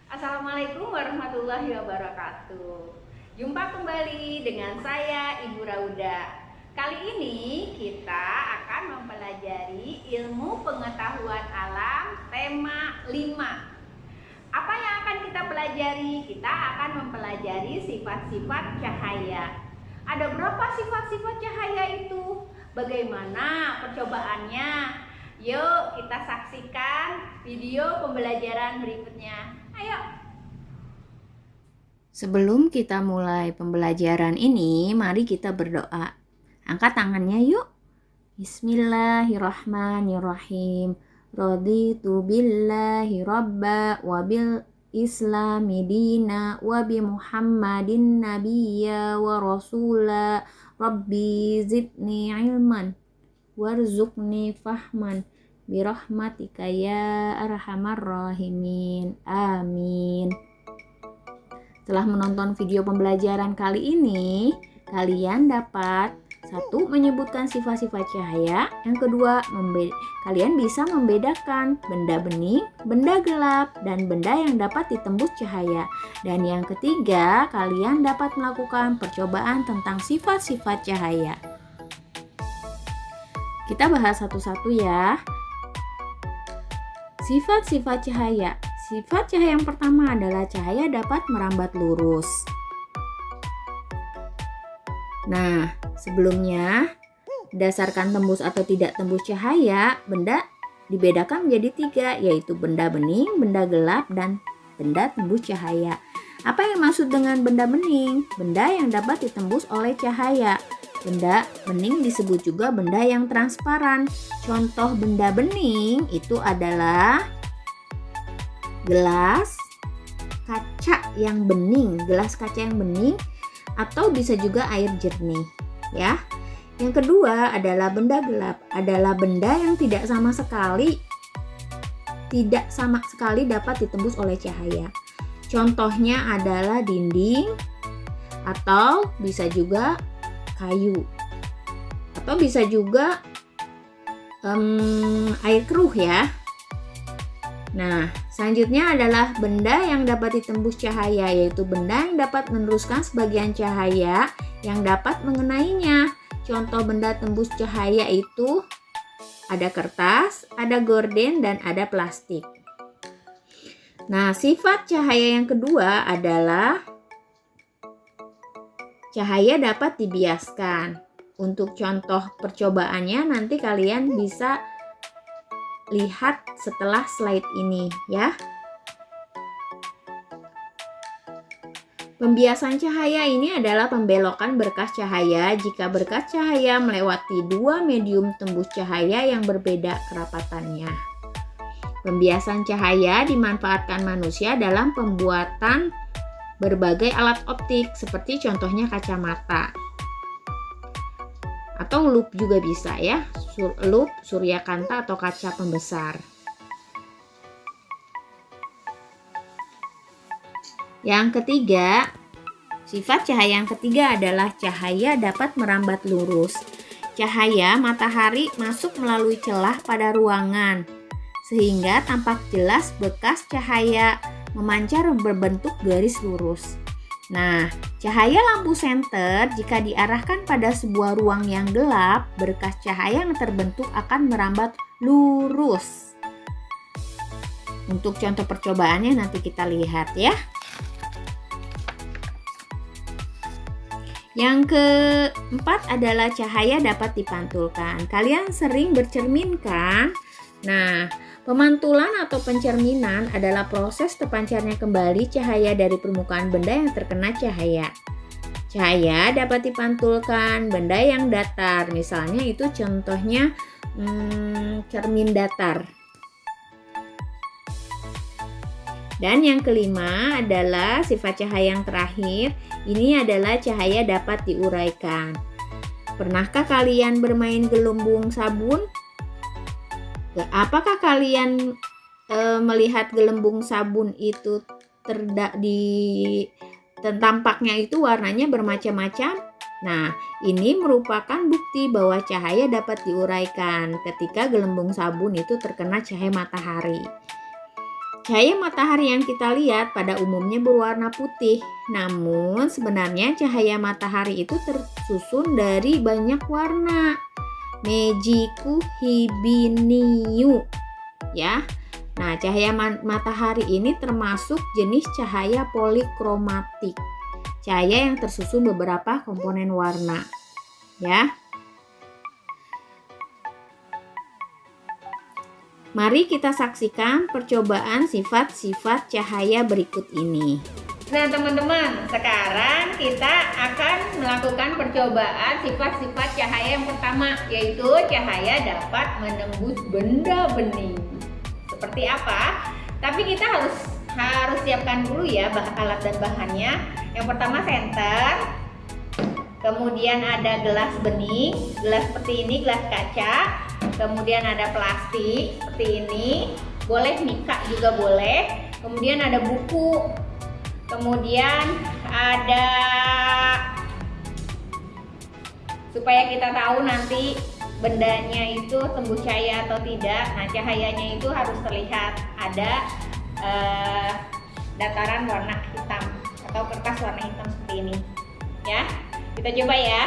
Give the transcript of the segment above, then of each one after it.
Assalamualaikum warahmatullahi wabarakatuh. Jumpa kembali dengan saya Ibu Rauda. Kali ini kita akan mempelajari ilmu pengetahuan alam tema 5. Apa yang akan kita pelajari? Kita akan mempelajari sifat-sifat cahaya. Ada berapa sifat-sifat cahaya itu? Bagaimana percobaannya? Yuk kita saksikan video pembelajaran berikutnya. Ayo. Sebelum kita mulai pembelajaran ini, mari kita berdoa. Angkat tangannya yuk. Bismillahirrahmanirrahim. Raditu billahi rabba wa bil islami dina wa bi muhammadin nabiyya wa rasula. Rabbi zidni ilman warzuqni fahman birahmatika ya arhamar rahimin. Amin. Setelah menonton video pembelajaran kali ini, kalian dapat satu, menyebutkan sifat-sifat cahaya. Yang kedua, kalian bisa membedakan benda bening, benda gelap, dan benda yang dapat ditembus cahaya. Dan yang ketiga, kalian dapat melakukan percobaan tentang sifat-sifat cahaya. Kita bahas satu-satu ya. Sifat-sifat cahaya. Sifat cahaya yang pertama adalah cahaya dapat merambat lurus. Nah, sebelumnya, berdasarkan tembus atau tidak tembus cahaya, benda dibedakan menjadi 3, yaitu benda bening, benda gelap, dan benda tembus cahaya. Apa yang maksud dengan benda bening? Benda yang dapat ditembus oleh cahaya. Benda bening disebut juga benda yang transparan. Contoh benda bening itu adalah gelas kaca yang bening, atau bisa juga air jernih, ya. Yang kedua adalah benda gelap, adalah benda yang tidak sama sekali dapat ditembus oleh cahaya. Contohnya adalah dinding, atau bisa juga kayu, atau bisa juga air keruh ya. Nah, selanjutnya adalah benda yang dapat ditembus cahaya, yaitu benda yang dapat meneruskan sebagian cahaya yang dapat mengenainya. Contoh benda tembus cahaya itu ada kertas, ada gorden, dan ada plastik. Nah, sifat cahaya yang kedua adalah cahaya dapat dibiaskan. Untuk contoh percobaannya nanti kalian bisa lihat setelah slide ini ya. Pembiasan cahaya ini adalah pembelokan berkas cahaya jika berkas cahaya melewati 2 medium tembus cahaya yang berbeda kerapatannya. Pembiasan cahaya dimanfaatkan manusia dalam pembuatan berbagai alat optik seperti contohnya kacamata. Atau lup juga bisa ya, lup, suryakanta, atau kaca pembesar. Yang ketiga, sifat cahaya yang ketiga adalah cahaya dapat merambat lurus. Cahaya matahari masuk melalui celah pada ruangan, sehingga tampak jelas bekas cahaya memancar berbentuk garis lurus. Nah, cahaya lampu senter jika diarahkan pada sebuah ruang yang gelap, berkas cahaya yang terbentuk akan merambat lurus. Untuk contoh percobaannya nanti kita lihat ya. Yang keempat adalah cahaya dapat dipantulkan. Kalian sering bercermin kan? Nah, pemantulan atau pencerminan adalah proses terpancarnya kembali cahaya dari permukaan benda yang terkena cahaya. Cahaya dapat dipantulkan benda yang datar, misalnya itu contohnya cermin datar. Dan yang kelima adalah sifat cahaya yang terakhir, ini adalah cahaya dapat diuraikan. Pernahkah kalian bermain gelembung sabun? Apakah kalian melihat gelembung sabun itu tampaknya itu warnanya bermacam-macam? Nah, ini merupakan bukti bahwa cahaya dapat diuraikan ketika gelembung sabun itu terkena cahaya matahari. Cahaya matahari yang kita lihat pada umumnya berwarna putih. Namun sebenarnya cahaya matahari itu tersusun dari banyak warna. Mejiku hibiniu. Ya. Nah, cahaya matahari ini termasuk jenis cahaya polikromatik. Cahaya yang tersusun beberapa komponen warna. Ya. Mari kita saksikan percobaan sifat-sifat cahaya berikut ini. Nah teman-teman, sekarang kita akan melakukan percobaan sifat-sifat cahaya yang pertama, yaitu cahaya dapat menembus benda bening. Seperti apa? Tapi kita harus siapkan dulu ya alat dan bahannya. Yang pertama senter, kemudian ada gelas bening, gelas seperti ini, gelas kaca. Kemudian ada plastik seperti ini, boleh mika juga boleh. Kemudian ada buku. Kemudian ada, supaya kita tahu nanti bendanya itu tembus cahaya atau tidak. Nah, cahayanya itu harus terlihat ada dataran warna hitam atau kertas warna hitam seperti ini. Ya, kita coba ya.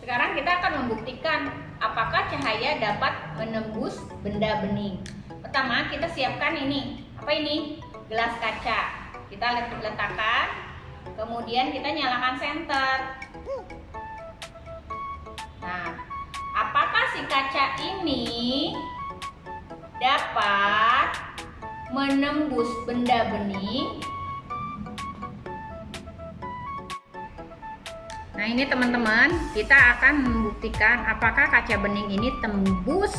Sekarang kita akan membuktikan apakah cahaya dapat menembus benda bening. Pertama, kita siapkan ini. Apa ini? Gelas kaca. Kita letakkan, kemudian kita nyalakan senter. Nah, apakah si kaca ini dapat menembus benda bening? Nah ini teman-teman, kita akan membuktikan apakah kaca bening ini tembus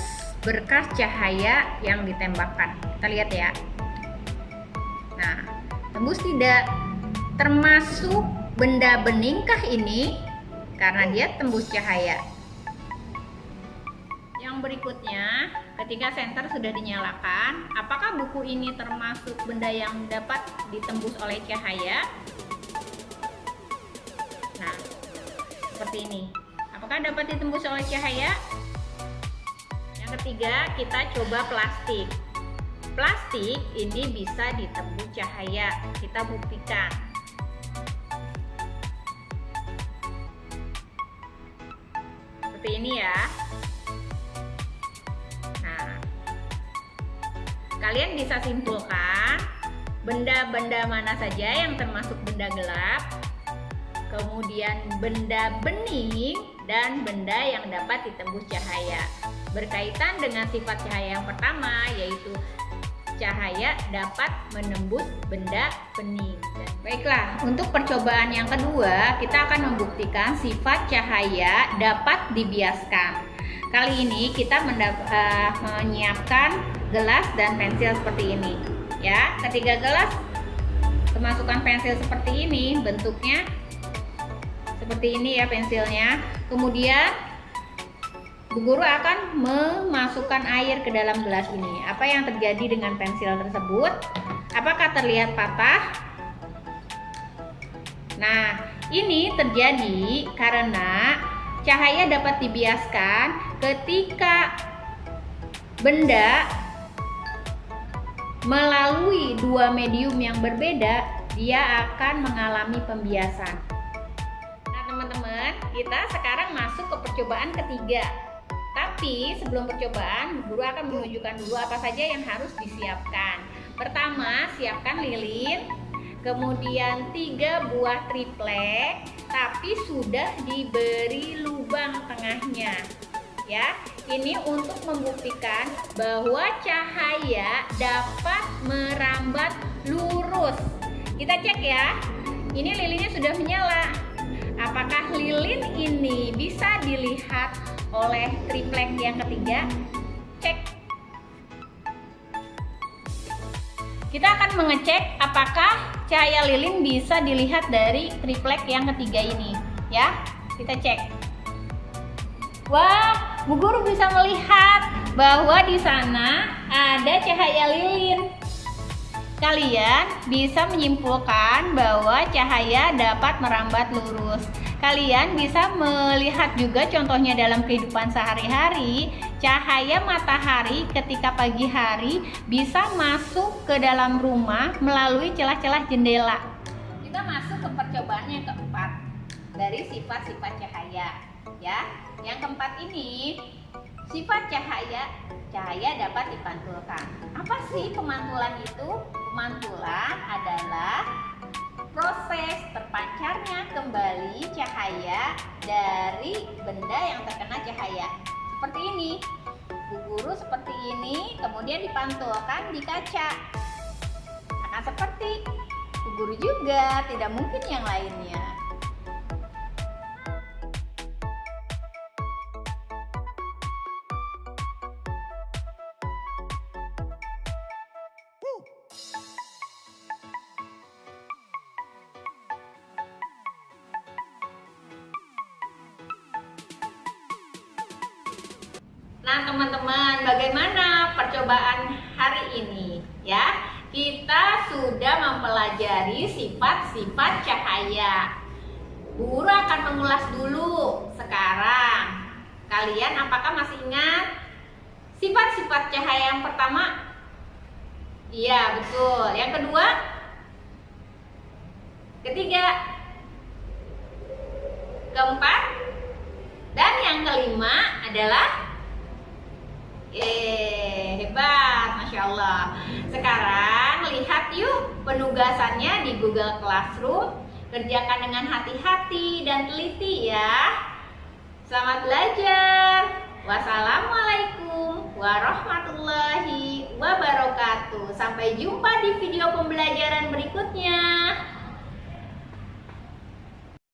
berkas cahaya yang ditembakkan. Kita lihat ya. Nah, tembus tidak? Termasuk benda beningkah ini? Karena dia tembus cahaya. Yang berikutnya, ketika senter sudah dinyalakan, apakah buku ini termasuk benda yang dapat ditembus oleh cahaya? Nah, seperti ini. Apakah dapat ditembus oleh cahaya? Yang ketiga, kita coba plastik. Plastik ini bisa ditembus cahaya. Kita buktikan. Seperti ini ya. Nah, kalian bisa simpulkan benda-benda mana saja yang termasuk benda gelap, kemudian benda bening, dan benda yang dapat ditembus cahaya. Berkaitan dengan sifat cahaya yang pertama, yaitu cahaya dapat menembus benda bening. Baiklah, untuk percobaan yang kedua, kita akan membuktikan sifat cahaya dapat dibiaskan. Kali ini kita menyiapkan gelas dan pensil seperti ini. Ya, ketiga gelas kemasukan pensil seperti ini, bentuknya seperti ini ya pensilnya. Kemudian Bu Guru akan memasukkan air ke dalam gelas ini. Apa yang terjadi dengan pensil tersebut? Apakah terlihat patah? Nah, ini terjadi karena cahaya dapat dibiaskan ketika benda melalui dua medium yang berbeda, dia akan mengalami pembiasan. Nah, teman-teman, kita sekarang masuk ke percobaan ketiga. Tapi sebelum percobaan, guru akan menunjukkan dulu apa saja yang harus disiapkan. Pertama, siapkan lilin, kemudian 3 buah triplek, tapi sudah diberi lubang tengahnya. Ya, ini untuk membuktikan bahwa cahaya dapat merambat lurus. Kita cek ya. Ini lilinnya sudah menyala. Apakah lilin ini bisa dilihat oleh triplek yang ketiga? Cek. Kita akan mengecek apakah cahaya lilin bisa dilihat dari triplek yang ketiga ini, ya. Kita cek. Wah, Bu Guru bisa melihat bahwa di sana ada cahaya lilin. Kalian bisa menyimpulkan bahwa cahaya dapat merambat lurus. kalian bisa melihat juga contohnya dalam kehidupan sehari-hari. Cahaya matahari ketika pagi hari bisa masuk ke dalam rumah melalui celah-celah jendela. Kita masuk ke percobaan yang keempat dari sifat-sifat cahaya, ya. Yang keempat ini, sifat cahaya dapat dipantulkan. Apa sih pemantulan itu? Pemantulan adalah proses terpancarnya kembali cahaya dari benda yang terkena cahaya. Seperti ini, Bu Guru seperti ini, kemudian dipantulkan di kaca. Akan seperti Bu Guru juga, tidak mungkin yang lainnya. Nah, teman-teman, bagaimana percobaan hari ini? Ya, kita sudah mempelajari sifat-sifat cahaya. Bu Guru akan mengulas dulu sekarang. Kalian apakah masih ingat sifat-sifat cahaya yang pertama? Iya, betul. Yang kedua? Ketiga? Keempat? Dan yang kelima adalah hebat, Masya Allah. Sekarang lihat yuk penugasannya di Google Classroom. Kerjakan dengan hati-hati dan teliti ya. Selamat belajar. Wassalamualaikum warahmatullahi wabarakatuh. Sampai jumpa di video pembelajaran berikutnya.